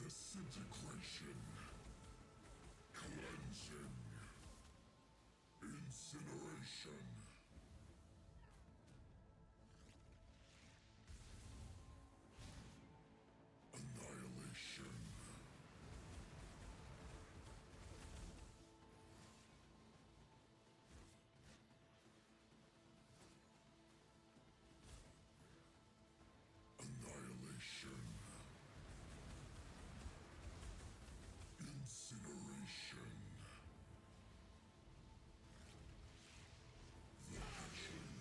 Disintegration. Cleansing. Incineration. Annihilation. Annihilation. Incineration. The hatchling.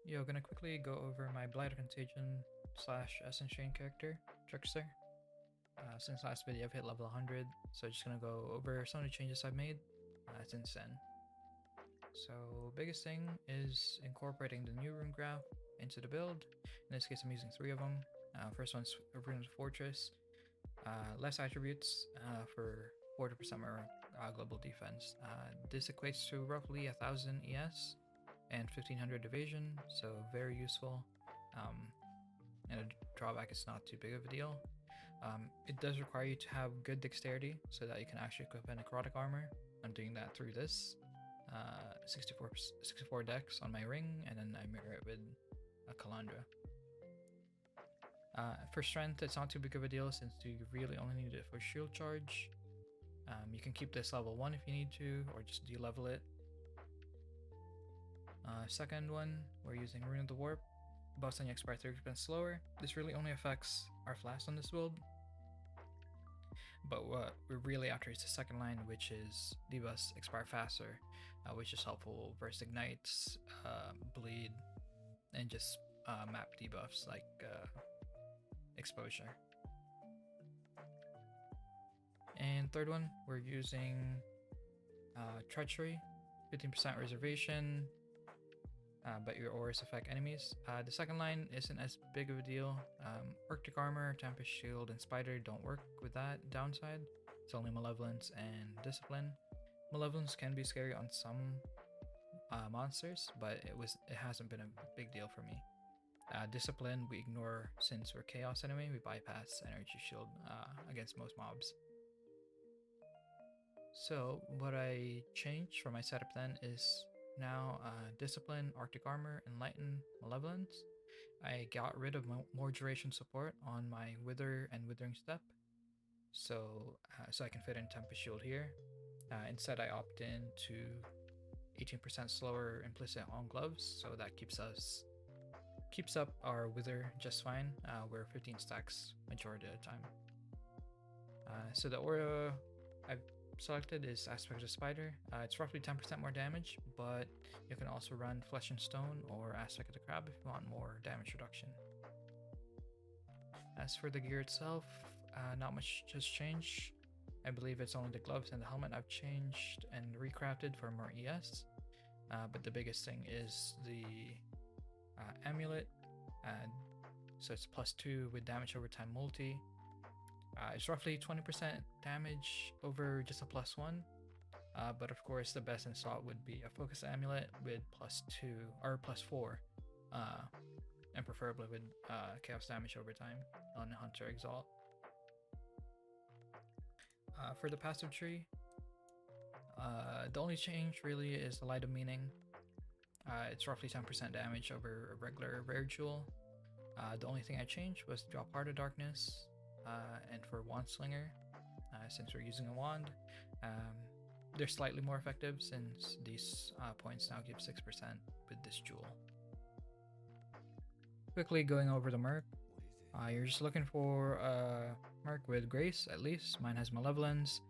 Gonna quickly go over my Blight of Contagion / Essence Chain character, Trickster. Since last video I've hit level 100, so just gonna go over some of the changes I've made since then. So biggest thing is incorporating the new rune graph into the build. In this case I'm using 3 of them. First one's Rune Fortress. Less attributes for 40% more global defense. This equates to roughly 1000 ES and 1500 evasion, so very useful. And the drawback is not too big of a deal. It does require you to have good dexterity so that you can actually equip a necrotic armor. I'm doing that through this 64 dex on my ring, and then I mirror it with a Calandra. For strength, it's not too big of a deal since you really only need it for shield charge. You can keep this level 1 if you need to, or just de-level it. Second one, we're using Rune of the Warp. Buffs on you expire 30% slower. This really only affects our flask on this build. But what we're really after is the second line, which is debuffs expire faster, which is helpful versus ignites, bleed, and just map debuffs like exposure. And third one, we're using treachery, 15% reservation, but your auras affect enemies. The second line isn't as big of a deal. Arctic armor, Tempest shield, and spider don't work with that downside. It's only malevolence and discipline. Malevolence can be scary on some monsters, but it hasn't been a big deal for me. Discipline we ignore since we're chaos anyway. We bypass energy shield against most mobs. So what I changed for my setup then is now discipline, arctic armor, enlighten, malevolence. I got rid of more duration support on my wither and withering step, so I can fit in tempest shield here. Instead I opt in to 18% slower implicit on gloves, so that keeps up our wither just fine. We're 15 stacks majority of the time. So the aura I've selected is Aspect of Spider. It's roughly 10% more damage, but you can also run Flesh and Stone or Aspect of the Crab if you want more damage reduction. As for the gear itself, not much has changed. I believe it's only the gloves and the helmet I've changed and recrafted for more ES. But the biggest thing is the amulet. So it's +2 with damage over time multi. It's roughly 20% damage over just a +1, but of course the best in slot would be a focus amulet with +2 or +4, and preferably with chaos damage over time on Hunter Exalt. For the passive tree, the only change really is the Light of Meaning. It's roughly 10% damage over a regular rare jewel. The only thing I changed was to drop Heart of Darkness. And for Wand Slinger, since we're using a wand, they're slightly more effective since these points now give 6% with this jewel. Quickly going over the Merc, you're just looking for a Merc with Grace at least. Mine has Malevolence,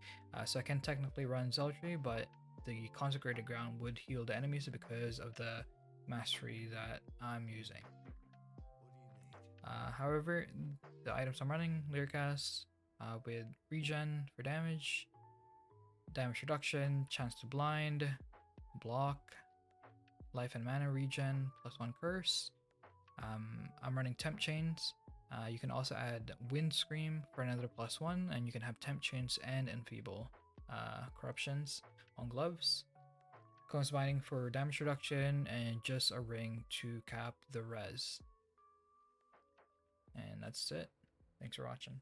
so I can technically run Zealotry, but the Consecrated Ground would heal the enemies because of the mastery that I'm using. However, the items I'm running, Lyricast with regen for damage reduction, chance to blind, block, life and mana regen, +1 curse. I'm running temp chains. You can also add wind scream for another +1, and you can have temp chains and enfeeble corruptions on gloves. Cones binding for damage reduction, and just a ring to cap the res. And that's it. Thanks for watching.